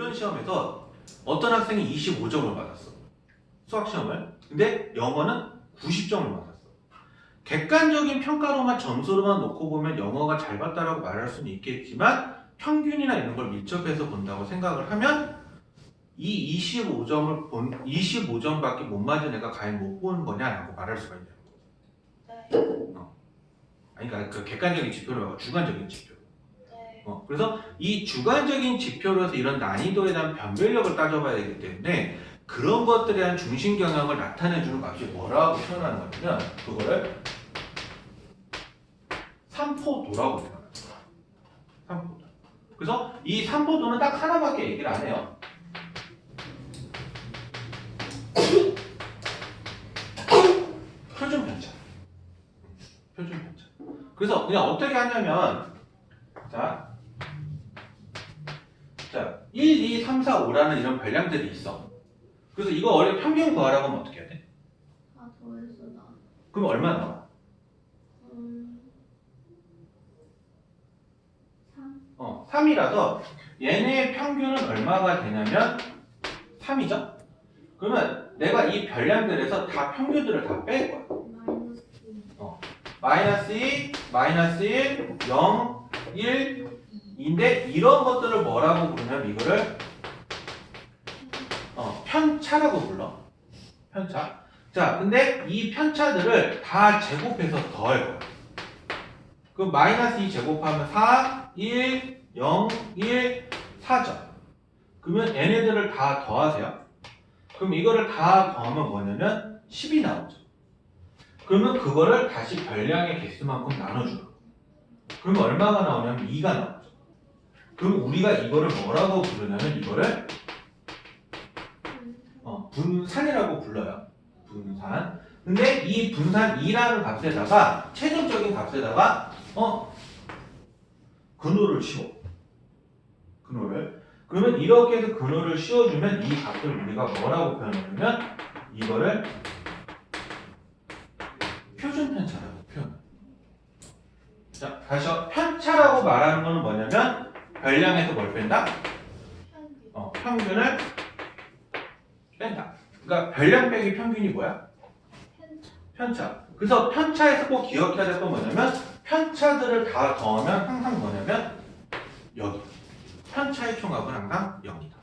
이번 시험에서 어떤 학생이 25점을 받았어. 수학 시험을. 근데 영어는 90점을 받았어. 객관적인 평가로만 점수로만 놓고 보면 영어가 잘 봤다라고 말할 수는 있겠지만 평균이나 이런 걸 밀접해서 본다고 생각을 하면 이 25점밖에 못 맞은 애가 과연 못 보는 거냐라고 말할 수가 있냐고. 아니, 그러니까 그 객관적인 지표를 말고 주관적인 지표. 그래서 이 주관적인 지표로서 이런 난이도에 대한 변별력을 따져봐야 되기 때문에 그런 것들에 대한 중심 경향을 나타내주는 값이 뭐라고 표현하는 거냐면 그거를 삼포도라고 표현합니다. 삼포도. 그래서 이 삼포도는 딱 하나밖에 얘기를 안 해요. 표준 편차. 표준 편차. 그래서 그냥 어떻게 하냐면 자 1, 2, 3, 4, 5라는 이런 별량들이 있어. 그래서 이거 원래 평균 구하라고 하면 어떻게 해야 돼? 더해서 나. 그럼 얼마 나와? 3. 3이라서 얘네의 평균은 얼마가 되냐면 3이죠? 그러면 내가 이 별량들에서 다 평균들을 다 뺄 거야. 마이너스 2. -2, -1, 0, 1, 2인데 이런 것들을 뭐라고 부르냐면 이거를 편차라고 불러. 편차. 자, 근데 이 편차들을 다 제곱해서 더할 거야. 그럼 -2 제곱하면 4, 1, 0, 1, 4죠. 그러면 얘네들을 다 더하세요. 그럼 이거를 다 더하면 뭐냐면 10이 나오죠. 그러면 그거를 다시 별량의 개수만큼 나눠주는 거예요. 그러면 얼마가 나오냐면 2가 나오죠. 그럼 우리가 이거를 뭐라고 부르냐면 이거를 분산이라고 불러요. 분산. 근데 이 분산 2라는 값에다가 최종적인 값에다가 근호를 씌워. 근호를. 그러면 이렇게 해서 근호를 씌워주면 이 값을 우리가 뭐라고 표현하냐면 이거를 표준 편차라고 표현해요. 자, 다시요. 편차라고 말하는 거는 뭐냐면 별량에서 뭘 뺀다? 평균을 뺀다. 그러니까 별량 빼기 평균이 뭐야? 편차. 그래서 편차에서 꼭 기억해야 될 건 뭐냐면 편차들을 다 더하면 항상 뭐냐면 여기. 편차의 총합은 항상 0이다.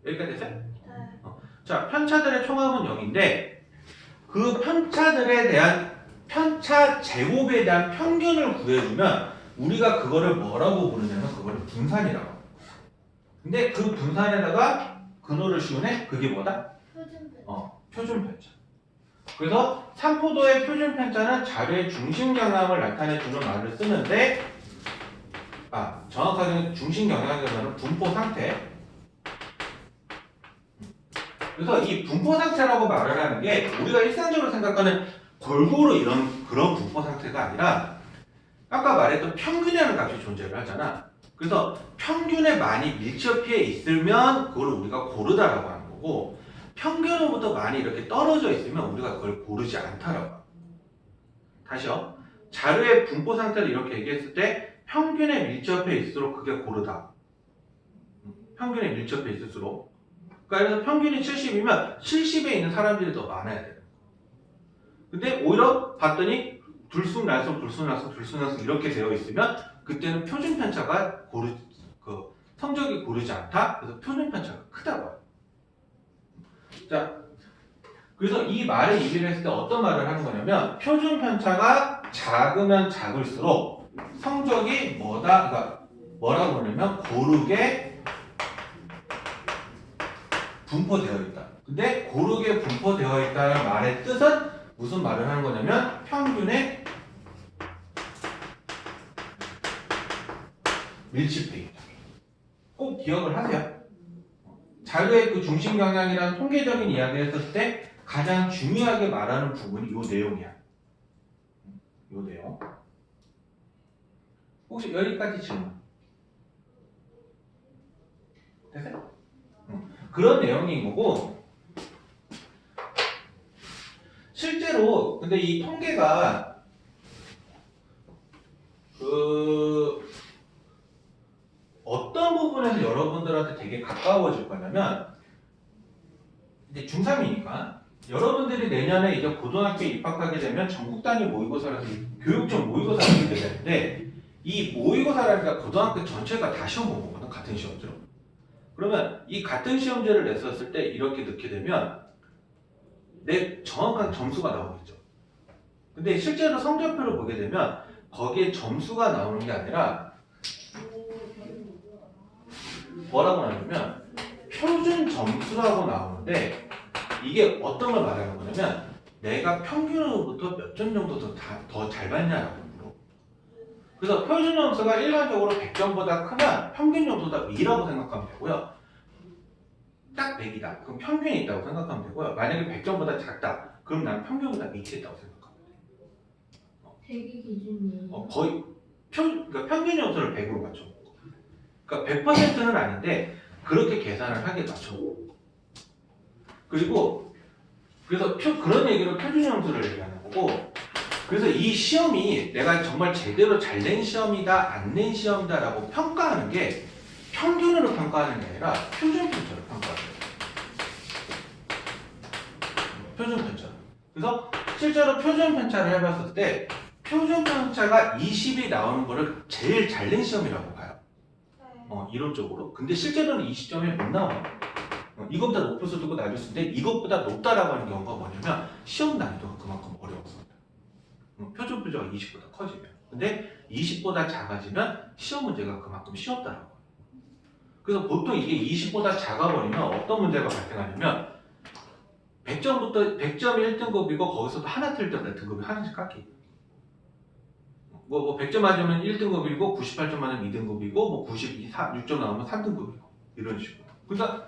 여기까지 됐어요? 네. 자, 편차들의 총합은 0인데 그 편차들에 대한 편차 제곱에 대한 평균을 구해주면 우리가 그거를 뭐라고 부르냐면 그거를 분산이라고 합니다. 근데 그 분산에다가 근호를 씌우네? 그게 뭐다? 표준 편차. 표준 편차. 그래서 삼포도의 표준 편차는 자료의 중심 경향을 나타내주는 말을 쓰는데 정확하게는 중심 경향에서는 분포 상태. 그래서 이 분포 상태라고 말을 하는 게 우리가 일상적으로 생각하는 골고루 그런 분포 상태가 아니라 아까 말했던 평균이라는 값이 존재를 하잖아. 그래서 평균에 많이 밀접해 있으면 그걸 우리가 고르다라고 하는 거고 평균으로부터 많이 이렇게 떨어져 있으면 우리가 그걸 고르지 않다라고 합니다. 다시요. 자료의 분포 상태를 이렇게 얘기했을 때 평균에 밀접해 있을수록 그게 고르다. 평균에 밀접해 있을수록. 그러니까 그래서 평균이 70이면 70에 있는 사람들이 더 많아야 돼요. 근데 오히려 봤더니 들쑥날쑥 이렇게 되어 있으면 그때는 표준 편차가 성적이 고르지 않다. 그래서 표준 편차가 크다고 해요. 자, 그래서 이 말을 얘기를 했을 때 어떤 말을 하는 거냐면 표준 편차가 작으면 작을수록 성적이 그러니까 뭐라고 그러냐면 고르게 분포되어 있다. 근데 고르게 분포되어 있다는 말의 뜻은 무슨 말을 하는 거냐면 평균에 밀집해 있다. 꼭 기억을 하세요. 자료의 그 중심 경향이라는 통계적인 이야기를 했을 때 가장 중요하게 말하는 부분이 이 내용이야. 이 내용. 혹시 여기까지 질문? 됐어요? 그런 내용인 거고 실제로 근데 이 통계가 어떤 부분에서 여러분 여러분들한테 되게 가까워질 거냐면 이제 중3이니까 여러분들이 내년에 이제 고등학교에 입학하게 되면 전국 단위 모의고사라서 교육청 모의고사를 보게 되는데 이 모의고사라니까 고등학교 전체가 다 시험 본 거거든, 같은 시험지로. 그러면 이 같은 시험지를 냈었을 때 이렇게 넣게 되면 내 정확한 점수가 나오겠죠. 근데 실제로 성적표를 보게 되면 거기에 점수가 나오는 게 아니라 뭐라고 나오냐면 표준 점수라고 나오는데 이게 어떤 걸 말하는 거냐면 내가 평균으로부터 몇 점 정도 더 잘 받냐라고 물어. 그래서 표준 점수가 일반적으로 100점보다 크면 평균 점수보다 위라고 생각하면 되고요. 딱 100이다. 그럼 평균이 있다고 생각하면 되고요. 만약에 100점보다 작다. 그럼 난 평균보다 밑에 있다고 생각하면 돼요. 대기 기준이 거의 그러니까 평균 점수를 100으로 맞춰보고. 그러니까 100%는 아닌데 그렇게 계산을 하게 맞춰보고. 그리고 그래서 그런 얘기로 표준 점수를 얘기하는 거고. 그래서 이 시험이 내가 정말 제대로 잘 낸 시험이다, 안 낸 시험이다라고 평가하는 게 평균으로 평가하는 게 아니라 표준 편차로 평가하는 거예요. 표준 편차. 그래서 실제로 표준 편차를 해봤을 때 표준 편차가 20이 나오는 거를 제일 잘 낸 시험이라고 봐요. 이론적으로. 근데 실제로는 20점이 못 나와요. 이것보다 높을 수도 있고 낮을 수도 있는데 이것보다 높다라고 하는 경우가 뭐냐면 시험 난이도가 그만큼 어려워서. 표준 편차가 20보다 커지면. 근데 20보다 작아지면 시험 문제가 그만큼 쉬웠다라고. 그래서 보통 이게 20보다 작아버리면 어떤 문제가 발생하냐면 100점부터 100점이 1등급이고 거기서도 하나 틀 때마다 등급이 하나씩 깎이고 뭐 100점 맞으면 1등급이고 98점 맞으면 2등급이고 뭐 96점 나오면 3등급이고 이런 식으로. 그러니까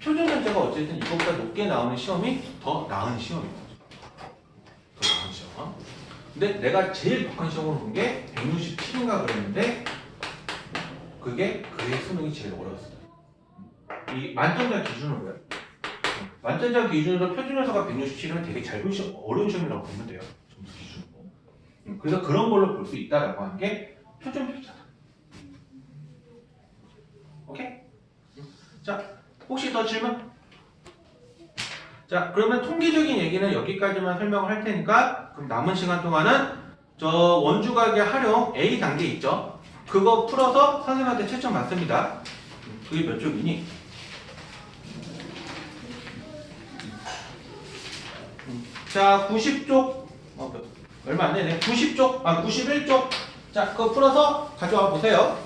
표준 편차가 어쨌든 이것보다 높게 나오는 시험이 더 나은 시험인 거죠. 더 나은 시험. 근데 내가 제일 독한 시험을 본 게 167인가 그랬는데 그게 그의 수능이 제일 어려웠어요. 이 만점자 기준으로요. 만점자 기준으로 표준에서가 167이면 되게 잘 본 시험, 어려운 시험이라고 보면 돼요. 점수 기준으로. 그래서 그런 걸로 볼 수 있다라고 하는 게 표준 편차다. 오케이? 자, 혹시 더 질문? 자, 그러면 통계적인 얘기는 여기까지만 설명을 할 테니까 그럼 남은 시간 동안은 저 원주각의 활용 A 단계 있죠? 그거 풀어서 선생님한테 채점 받습니다. 그게 몇 쪽이니? 자, 90쪽 얼마 안 되네. 90쪽, 91쪽. 자, 그거 풀어서 가져와 보세요.